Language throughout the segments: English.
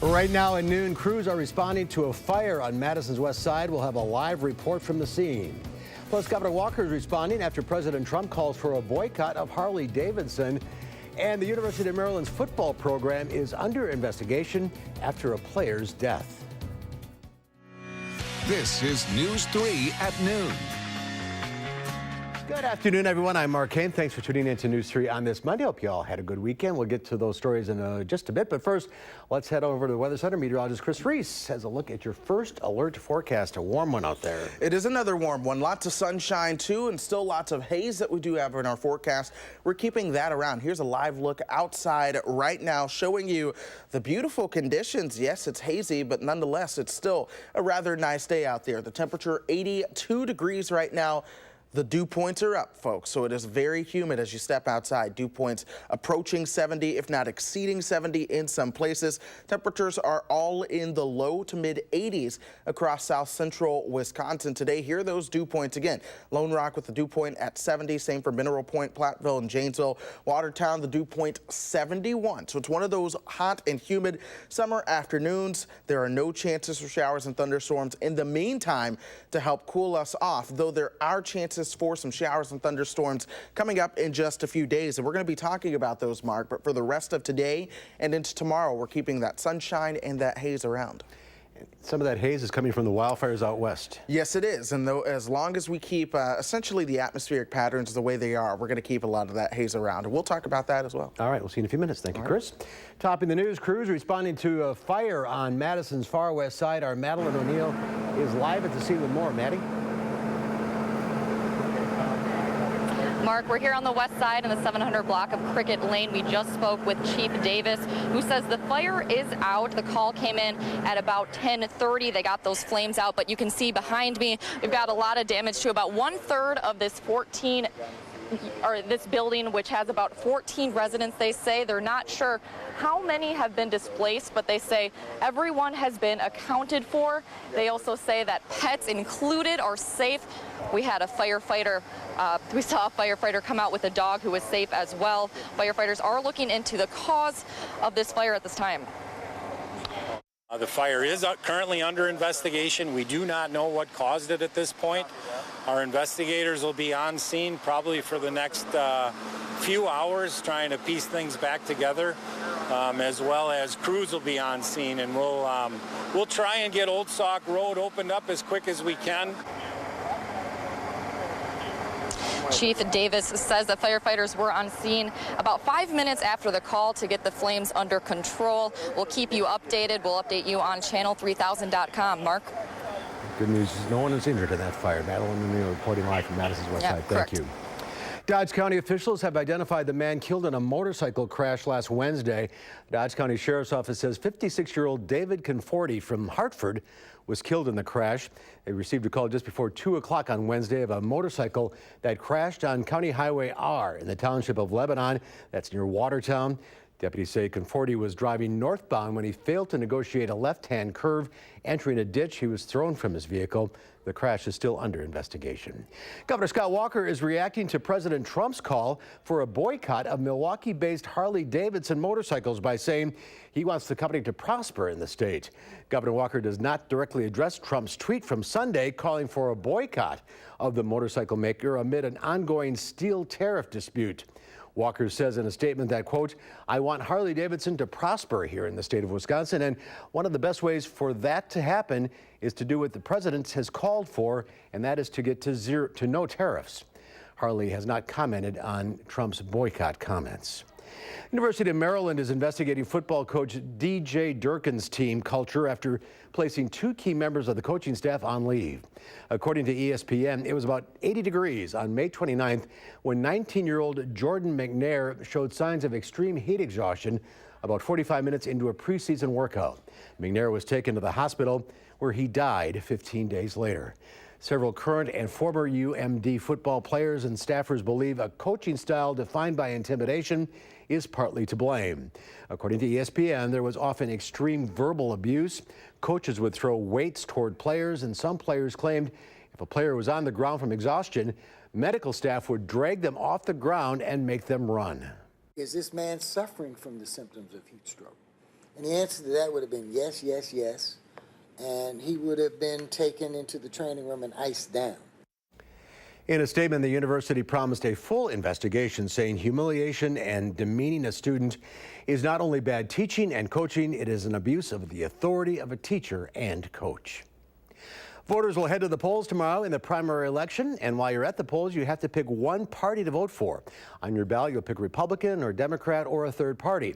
Right now at noon, crews are responding to a fire on Madison's west side. We'll have a live report from the scene. Plus, Governor Walker is responding after President Trump calls for a boycott of Harley-Davidson. And the University of Maryland's football program is under investigation after a player's death. This is News 3 at noon. Good afternoon, everyone. I'm Mark Kane. Thanks for tuning in to News 3 on this Monday. Hope you all had a good weekend. We'll get to those stories in just a bit. But first, let's head over to the Weather Center. Meteorologist Chris Reese has a look at your first alert forecast. A warm one out there. It is another warm one. Lots of sunshine, too, and still lots of haze that we do have in our forecast. We're keeping that around. Here's a live look outside right now showing you the beautiful conditions. Yes, it's hazy, but nonetheless, it's still a rather nice day out there. The temperature 82 degrees right now. The dew points are up, folks, so it is very humid as you step outside. Dew points approaching 70, if not exceeding 70 in some places. Temperatures are all in the low to mid 80s across south central Wisconsin today. Here are those dew points again. Lone Rock with the dew point at 70. Same for Mineral Point, Platteville, and Janesville. Watertown, the dew point 71. So it's one of those hot and humid summer afternoons. There are no chances for showers and thunderstorms in the meantime to help cool us off, though there are chances for some showers and thunderstorms coming up in just a few days. And we're going to be talking about those, Mark, but for the rest of today and into tomorrow, we're keeping that sunshine and that haze around. Some of that haze is coming from the wildfires out west. Yes, it is. And though, as long as we keep essentially the atmospheric patterns the way they are, we're going to keep a lot of that haze around. And we'll talk about that as well. All right, we'll see you in a few minutes. Thank you, Chris. Topping the news, crews responding to a fire on Madison's far west side. Our Madeline O'Neill is live at the scene with more. Maddie? Mark, we're here on the west side in the 700 block of Cricket Lane. We just spoke with Chief Davis, who says the fire is out. The call came in at about 10:30. They got those flames out, but you can see behind me, we've got a lot of damage to about 1/3 of this this building, which has about 14 residents. They say they're not sure how many have been displaced, but they say everyone has been accounted for. They also say that pets included are safe. We had a firefighter, we saw a firefighter come out with a dog who was safe as well. Firefighters are looking into the cause of this fire at this time. The fire is currently under investigation. We do not know what caused it at this point. Our investigators will be on scene probably for the next few hours trying to piece things back together, as well as crews will be on scene, and we'll try and get Old Sauk Road opened up as quick as we can. Chief Davis says that firefighters were on scene about 5 minutes after the call to get the flames under control. We'll keep you updated. We'll update you on channel3000.com. Mark? Good news is no one is injured in that fire. Madeline O'Neill reporting live from Madison's west side. Thank you. Dodge County officials have identified the man killed in a motorcycle crash last Wednesday. Dodge County Sheriff's Office says 56-year-old David Conforti from Hartford was killed in the crash. They received a call just before 2 o'clock on Wednesday of a motorcycle that crashed on County Highway R in the township of Lebanon. That's near Watertown. Deputies say Conforti was driving northbound when he failed to negotiate a left-hand curve. Entering a ditch, he was thrown from his vehicle. The crash is still under investigation. Governor Scott Walker is reacting to President Trump's call for a boycott of Milwaukee-based Harley-Davidson motorcycles by saying he wants the company to prosper in the state. Governor Walker does not directly address Trump's tweet from Sunday calling for a boycott of the motorcycle maker amid an ongoing steel tariff dispute. Walker says in a statement that, quote, I want Harley-Davidson to prosper here in the state of Wisconsin, and one of the best ways for that to happen is to do what the president has called for, and that is to get to no tariffs. Harley has not commented on Trump's boycott comments. University of Maryland is investigating football coach D.J. Durkin's team culture after placing 2 key members of the coaching staff on leave. According to ESPN, it was about 80 degrees on May 29th when 19-year-old Jordan McNair showed signs of extreme heat exhaustion about 45 minutes into a preseason workout. McNair was taken to the hospital where he died 15 days later. Several current and former UMD football players and staffers believe a coaching style defined by intimidation is partly to blame. According to ESPN, there was often extreme verbal abuse. Coaches would throw weights toward players, and some players claimed if a player was on the ground from exhaustion, medical staff would drag them off the ground and make them run. Is this man suffering from the symptoms of heat stroke? And the answer to that would have been yes, yes, yes. And he would have been taken into the training room and iced down. In a statement, the university promised a full investigation, saying humiliation and demeaning a student is not only bad teaching and coaching, it is an abuse of the authority of a teacher and coach. Voters will head to the polls tomorrow in the primary election, and while you're at the polls, you have to pick one party to vote for. On your ballot, you'll pick Republican or Democrat or a third party.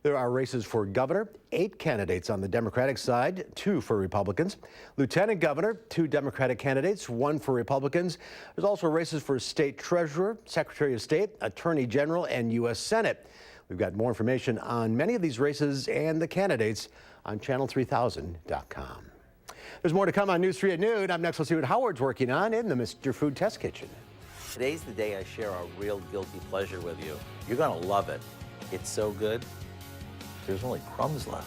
There are races for governor, 8 candidates on the Democratic side, 2 for Republicans. Lieutenant governor, 2 Democratic candidates, 1 for Republicans. There's also races for state treasurer, secretary of state, attorney general, and U.S. Senate. We've got more information on many of these races and the candidates on channel3000.com. There's more to come on News 3 at noon. Up next, we'll see what Howard's working on in the Mr. Food Test Kitchen. Today's the day I share a real guilty pleasure with you. You're going to love it. It's so good, there's only crumbs left.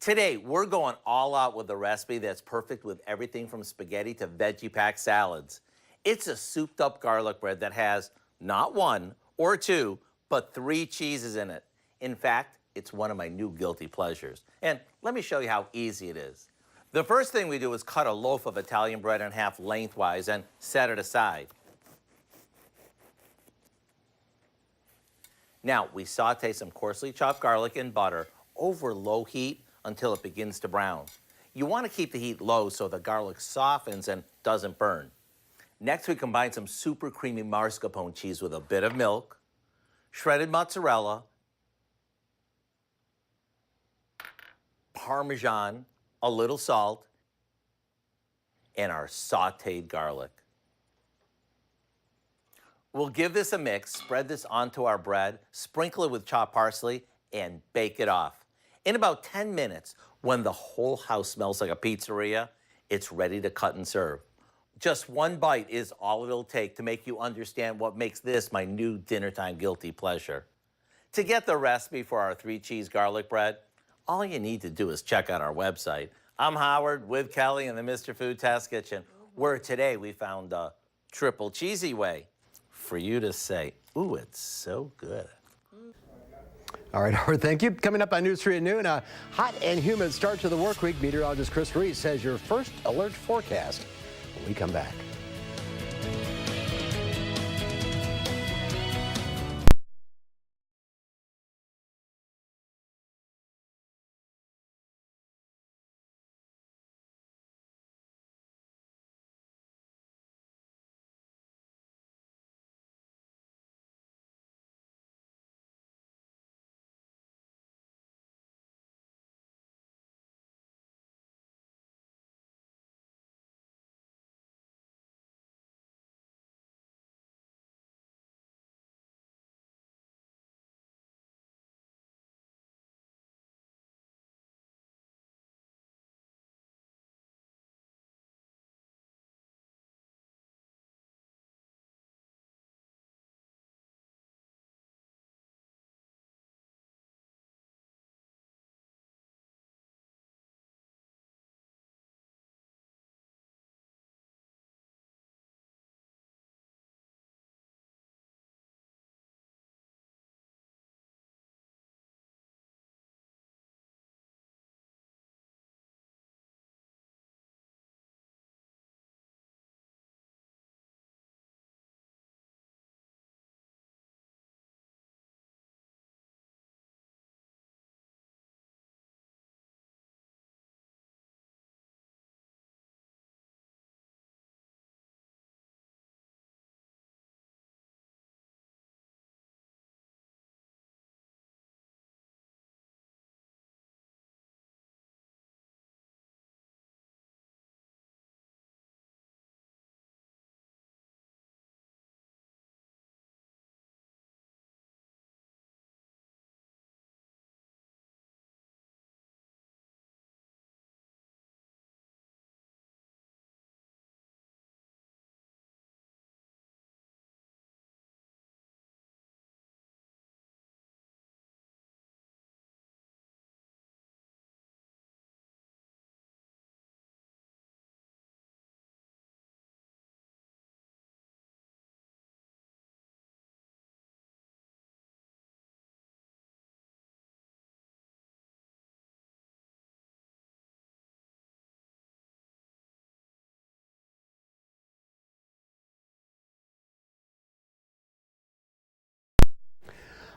Today, we're going all out with a recipe that's perfect with everything from spaghetti to veggie-packed salads. It's a souped-up garlic bread that has not 1 or 2, but 3 cheeses in it. In fact, it's one of my new guilty pleasures. And let me show you how easy it is. The first thing we do is cut a loaf of Italian bread in half lengthwise and set it aside. Now, we saute some coarsely chopped garlic in butter over low heat until it begins to brown. You want to keep the heat low so the garlic softens and doesn't burn. Next, we combine some super creamy mascarpone cheese with a bit of milk, shredded mozzarella, Parmesan, a little salt, and our sauteed garlic. We'll give this a mix, spread this onto our bread, sprinkle it with chopped parsley, and bake it off. In about 10 minutes, when the whole house smells like a pizzeria, it's ready to cut and serve. Just 1 bite is all it'll take to make you understand what makes this my new dinner time guilty pleasure. To get the recipe for our 3-cheese garlic bread, all you need to do is check out our website. I'm Howard with Kelly in the Mr. Food Test Kitchen, where today we found a triple cheesy way for you to say, ooh, it's so good. All right, Howard, thank you. Coming up on News 3 at noon, a hot and humid start to the work week. Meteorologist Chris Reese has your first alert forecast when we come back.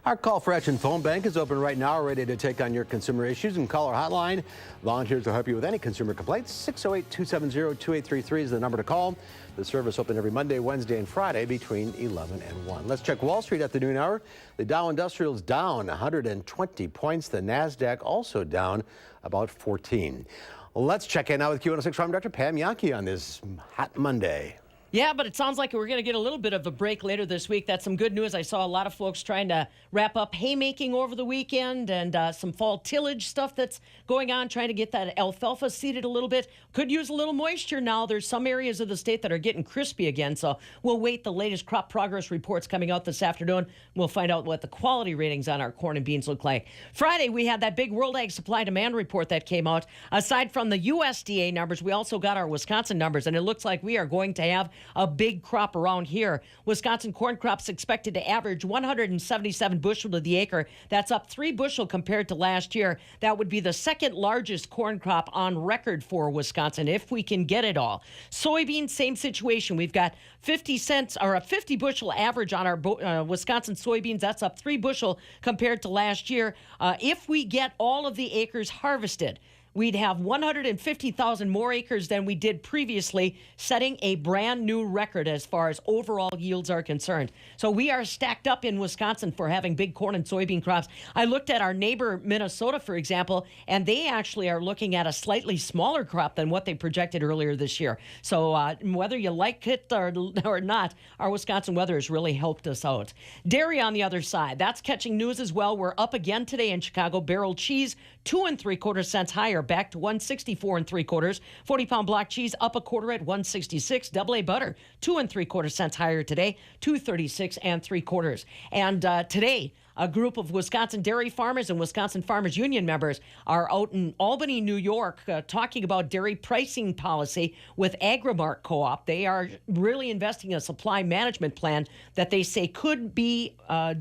Our call for action phone bank is open right now, ready to take on your consumer issues and call our hotline. Volunteers will help you with any consumer complaints. 608-270-2833 is the number to call. The service open every Monday, Wednesday, and Friday between 11 and 1. Let's check Wall Street at the noon hour. The Dow Industrial's down 120 points. The NASDAQ also down about 14. Let's check in now with Q106 Farm Director Pam Yankee on this hot Monday. Yeah, but it sounds like we're going to get a little bit of a break later this week. That's some good news. I saw a lot of folks trying to wrap up haymaking over the weekend and some fall tillage stuff that's going on, trying to get that alfalfa seeded a little bit. Could use a little moisture now. There's some areas of the state that are getting crispy again, so we'll wait. The latest crop progress reports coming out this afternoon. We'll find out what the quality ratings on our corn and beans look like. Friday, we had that big World Ag Supply Demand report that came out. Aside from the USDA numbers, we also got our Wisconsin numbers, and it looks like we are going to have a big crop around here. Wisconsin corn crops expected to average 177 bushel to the acre. That's up 3 bushel compared to last year. That would be the second largest corn crop on record for Wisconsin if we can get it all. Soybeans, same situation. We've got 50 cents or a 50 bushel average on our Wisconsin soybeans. That's up 3 bushel compared to last year. If we get all of the acres harvested, we'd have 150,000 more acres than we did previously, setting a brand new record as far as overall yields are concerned. So we are stacked up in Wisconsin for having big corn and soybean crops. I looked at our neighbor, Minnesota, for example, and they actually are looking at a slightly smaller crop than what they projected earlier this year. So whether you like it or not, our Wisconsin weather has really helped us out. Dairy on the other side, that's catching news as well. We're up again today in Chicago. Barrel cheese, 2 3/4 cents higher, back to 164 3/4. 40-pound block cheese up a quarter at 166. Double A butter, 2 3/4 cents higher today, 236 3/4. And today, A group of Wisconsin dairy farmers and Wisconsin Farmers Union members are out in Albany, New York, talking about dairy pricing policy with Agrimark Co-op. They are really investing in a supply management plan that they say could be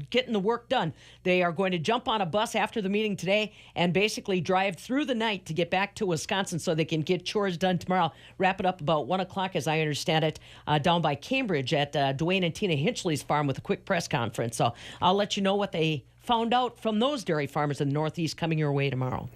getting the work done. They are going to jump on a bus after the meeting today and basically drive through the night to get back to Wisconsin so they can get chores done tomorrow. Wrap it up about 1 o'clock, as I understand it, down by Cambridge at Dwayne and Tina Hinchley's farm with a quick press conference. So I'll let you know what they found out from those dairy farmers in the Northeast coming your way tomorrow.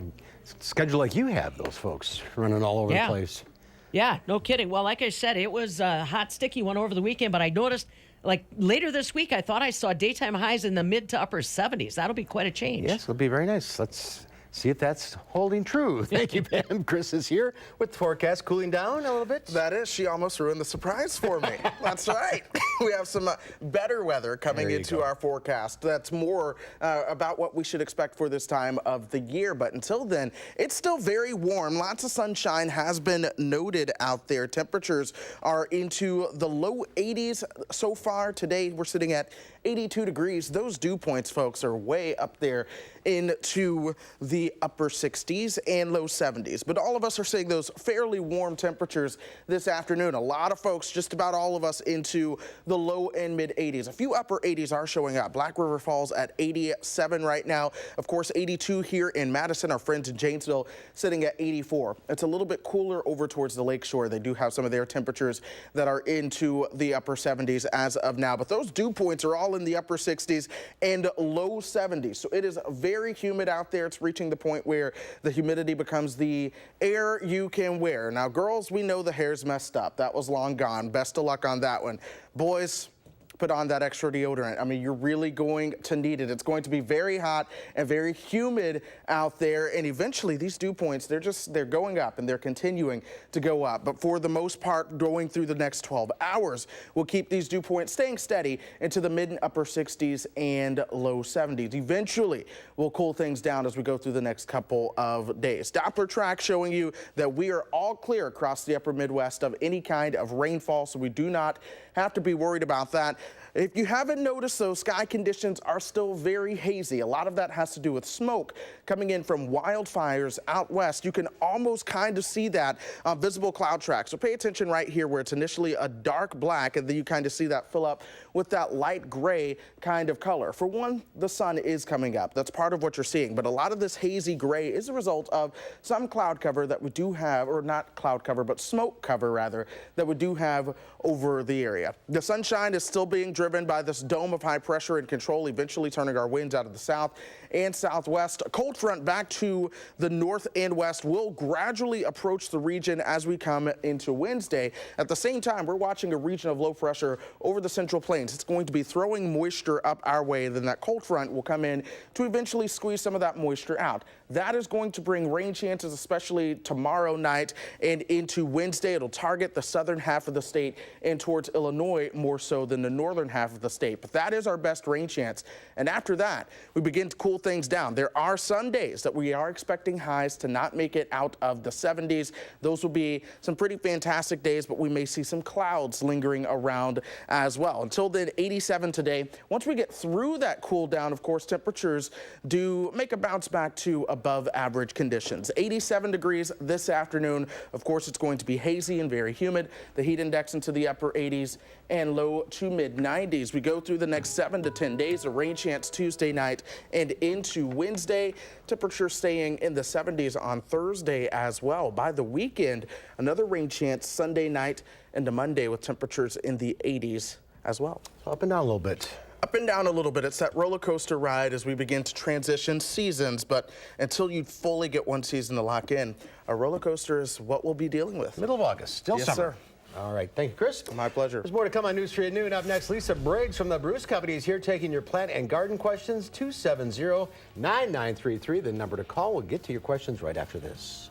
Schedule like you have, those folks running all over the place. Yeah, no kidding. Well, like I said, it was a hot, sticky one over the weekend, but I noticed, like, later this week, I thought I saw daytime highs in the mid to upper 70s. That'll be quite a change. Yes, it'll be very nice. Let's see if that's holding true. Thank you, Pam. Chris is here with the forecast cooling down a little bit. That is, she almost ruined the surprise for me. That's right. We have some better weather coming into our forecast. That's more about what we should expect for this time of the year. But until then, it's still very warm. Lots of sunshine has been noted out there. Temperatures are into the low 80s so far. Today, we're sitting at 82 degrees. Those dew points, folks, are way up there into the upper 60s and low 70s. But all of us are seeing those fairly warm temperatures this afternoon. A lot of folks, just about all of us, into the low and mid 80s. A few upper 80s are showing up. Black River Falls at 87 right now. Of course, 82 here in Madison. Our friends in Janesville sitting at 84. It's a little bit cooler over towards the lakeshore. They do have some of their temperatures that are into the upper 70s as of now. But those dew points are all in the upper 60s and low 70s. So it is very humid out there. It's reaching the point where the humidity becomes the air you can wear. Now, girls, we know the hair's messed up. That was long gone. Best of luck on that one. Boys, put on that extra deodorant. I mean, you're really going to need it. It's going to be very hot and very humid out there. And eventually these dew points, they're going up and they're continuing to go up. But for the most part, going through the next 12 hours, we'll keep these dew points staying steady into the mid and upper 60s and low 70s. Eventually, we'll cool things down as we go through the next couple of days. Doppler track showing you that we are all clear across the upper Midwest of any kind of rainfall, so we do not have to be worried about that. If you haven't noticed, though, sky conditions are still very hazy. A lot of that has to do with smoke coming in from wildfires out west. You can almost kind of see that on visible cloud track. So pay attention right here where it's initially a dark black, and then you kind of see that fill up with that light gray kind of color. For one, the sun is coming up. That's part of what you're seeing. But a lot of this hazy gray is a result of some cloud cover that we do have, or not cloud cover, but smoke cover rather, that we do have over the area. The sunshine is still being driven by this dome of high pressure and control, eventually turning our winds out of the south and southwest. A cold front back to the north and west will gradually approach the region as we come into Wednesday. At the same time, we're watching a region of low pressure over the central plains. It's going to be throwing moisture up our way. Then that cold front will come in to eventually squeeze some of that moisture out. That is going to bring rain chances, especially tomorrow night and into Wednesday. It'll target the southern half of the state and towards Illinois more so than the northern half of the state. But that is our best rain chance. And after that, we begin to cool things down. There are some days that we are expecting highs to not make it out of the 70s. Those will be some pretty fantastic days, but we may see some clouds lingering around as well. Until then, 87 today. Once we get through that cool down, of course, temperatures do make a bounce back to above average conditions. 87 degrees this afternoon. Of course, it's going to be hazy and very humid. The heat index into the upper 80s and low to mid 90s. We go through the next 7 to 10 days. A rain chance Tuesday night and into Wednesday. Temperature staying in the 70s on Thursday as well. By the weekend, another rain chance Sunday night into Monday with temperatures in the 80s as well. Up and down a little bit. Up and down a little bit. It's that roller coaster ride as we begin to transition seasons, but until you fully get one season to lock in, a roller coaster is what we'll be dealing with. Middle of August, still yes, summer. Sir. All right, thank you, Chris. My pleasure. There's more to come on News 3 at noon. Up next, Lisa Briggs from the Bruce Company is here taking your plant and garden questions. 270-9933, the number to call. We'll get to your questions right after this.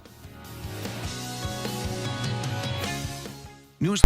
News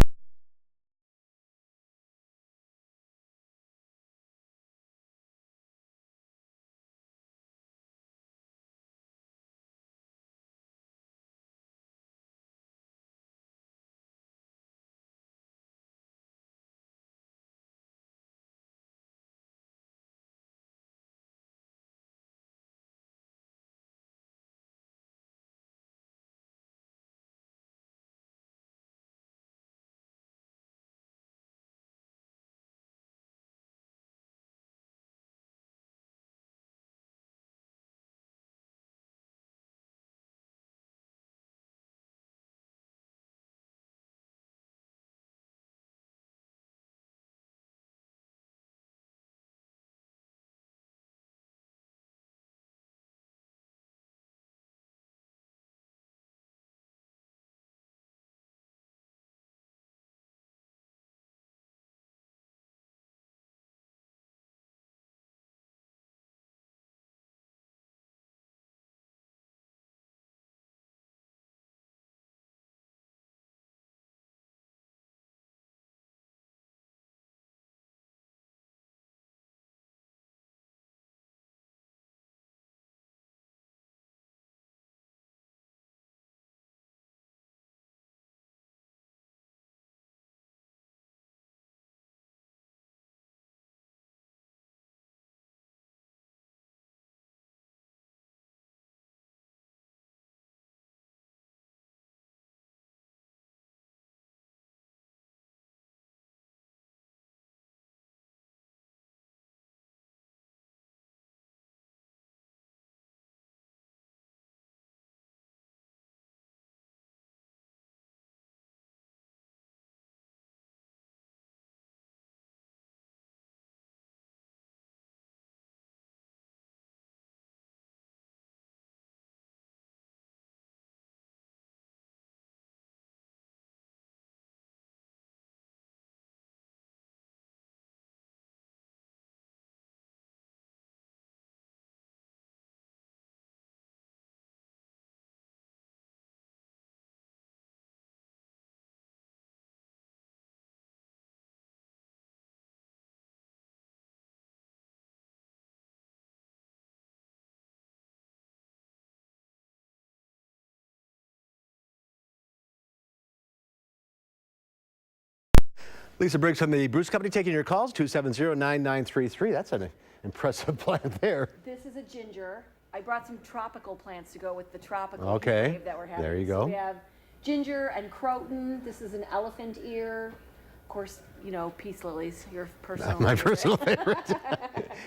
Lisa Briggs from the Bruce Company taking your calls, 270-9933. That's an impressive plant there. This is a ginger. I brought some tropical plants to go with the tropical Okay, wave that we're having. there you go. So we have ginger and croton. This is an elephant ear. Of course, you know, peace lilies, your personal My favorite. personal favorite.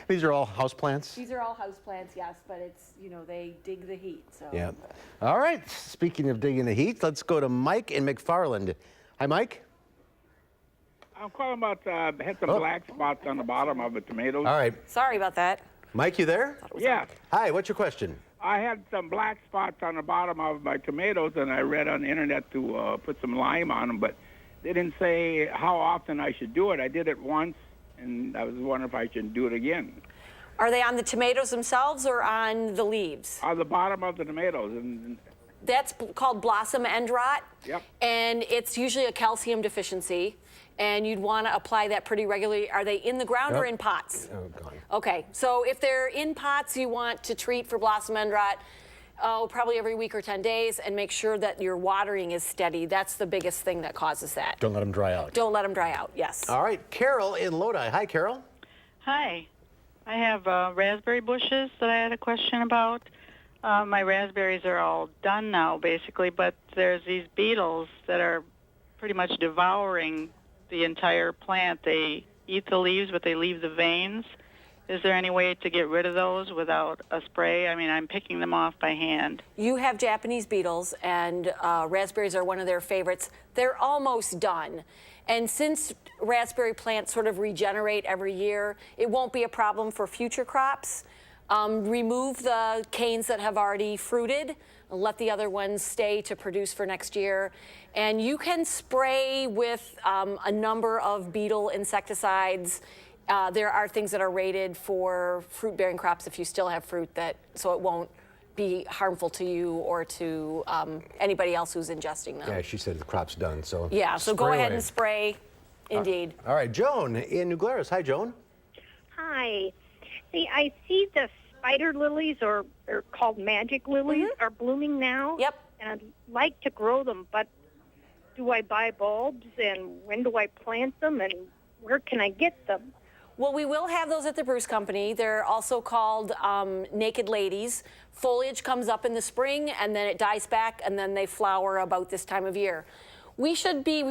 These are all house plants? These are all house plants, yes, but it's, you know, they dig the heat. So. Yeah. All right. Speaking of digging the heat, let's go to Mike in McFarland. Hi, Mike. I'm calling about had some black spots on the bottom of the tomatoes. All right. Sorry about that. Mike, you there? Yeah. Hi, what's your question? I had some black spots on the bottom of my tomatoes, and I read on the internet to put some lime on them, but they didn't say how often I should do it. I did it once, and I was wondering if I should do it again. Are they on the tomatoes themselves or on the leaves? On the bottom of the tomatoes. And That's called blossom end rot. Yep. And it's usually a calcium deficiency. And you'd want to apply that pretty regularly. Are they in the ground or in pots? Oh, God. Okay, so if they're in pots, you want to treat for blossom end rot probably every week or 10 days and make sure that your watering is steady. That's the biggest thing that causes that. Don't let them dry out. Don't let them dry out, yes. All right. Carol in Lodi. Hi, Carol. Hi. I have raspberry bushes that I had a question about. My raspberries are all done now, basically, but there's these beetles that are pretty much devouring the entire plant. They eat the leaves, but they leave the veins. Is there any way to get rid of those without a spray? I mean, I'm picking them off by hand. You have Japanese beetles, and raspberries are one of their favorites. They're almost done. And since raspberry plants sort of regenerate every year, it won't be a problem for future crops. Remove the canes that have already fruited, let the other ones stay to produce for next year. And you can spray with a number of beetle insecticides. There are things that are rated for fruit-bearing crops if you still have fruit, so it won't be harmful to you or to anybody else who's ingesting them. Yeah, she said the crop's done, so. Yeah, so go spray ahead away. and spray, indeed. All right, Joan in New Glarus. Hi, Joan. Hi. See, I see the spider lilies, or they're called magic lilies, are blooming now. Yep. And I'd like to grow them, but do I buy bulbs, and when do I plant them, and where can I get them? Well, we will have those at the Bruce Company. They're also called naked ladies. Foliage comes up in the spring, and then it dies back, and then they flower about this time of year. We've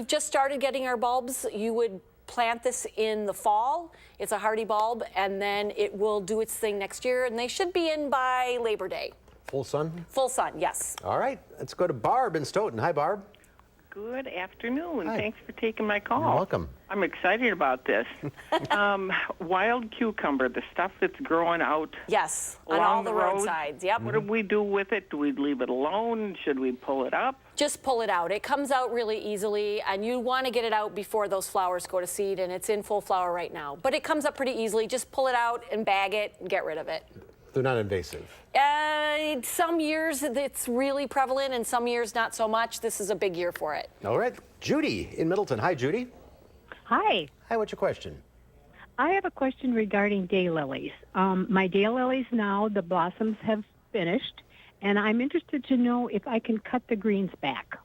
just started getting our bulbs. You would plant this in the fall. It's a hardy bulb, and then it will do its thing next year, and they should be in by Labor Day. Full sun? Full sun, yes. All right, let's go to Barb in Stoughton. Hi, Barb. Good afternoon. Hi. Thanks for taking my call. You're welcome. I'm excited about this. Wild cucumber, the stuff that's growing out Yes, on along all the road. roadsides, yep. What do we do with it? Do we leave it alone? Should we pull it up? Just pull it out. It comes out really easily, and you want to get it out before those flowers go to seed, and it's in full flower right now. But it comes up pretty easily. Just pull it out and bag it and get rid of it. They're not invasive. Some years it's really prevalent, and some years not so much. This is a big year for it. All right, Judy in Middleton. Hi, Judy. Hi. Hi, what's your question? I have a question regarding daylilies. My daylilies now, the blossoms have finished, and I'm interested to know if I can cut the greens back.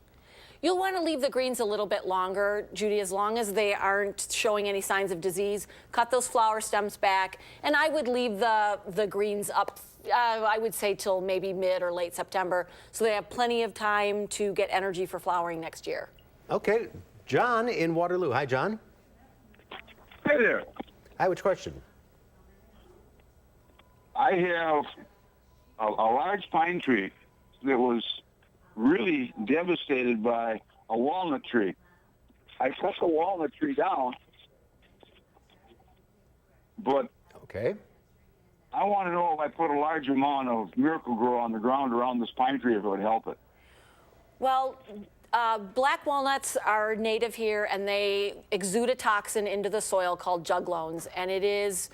You'll want to leave the greens a little bit longer, Judy, as long as they aren't showing any signs of disease. Cut those flower stems back, and I would leave the greens up, I would say, till maybe mid or late September, so they have plenty of time to get energy for flowering next year. Okay, John in Waterloo. Hi, John. Hi there. Hi, what's your question? I have a large pine tree that was really devastated by a walnut tree. I cut the walnut tree down, but Okay. I want to know if I put a large amount of Miracle Grow on the ground around this pine tree, if it would help it. Well, black walnuts are native here, and they exude a toxin into the soil called juglones, and it is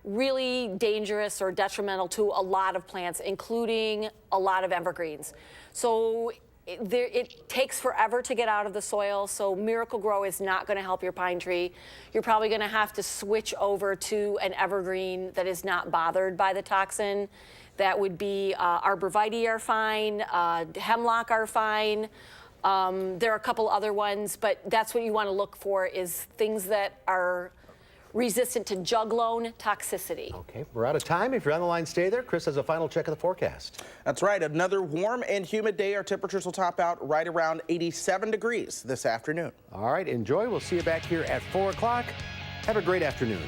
really dangerous or detrimental to a lot of plants, including a lot of evergreens. So it takes forever to get out of the soil, so Miracle Grow is not going to help your pine tree. You're probably going to have to switch over to an evergreen that is not bothered by the toxin. That would be arborvitae are fine, hemlock are fine. There are a couple other ones, but that's what you want to look for is things that are resistant to juglone toxicity. Okay, we're out of time. If you're on the line, stay there. Chris has a final check of the forecast. That's right. Another warm and humid day. Our temperatures will top out right around 87 degrees this afternoon. All right, enjoy. We'll see you back here at 4 o'clock. Have a great afternoon.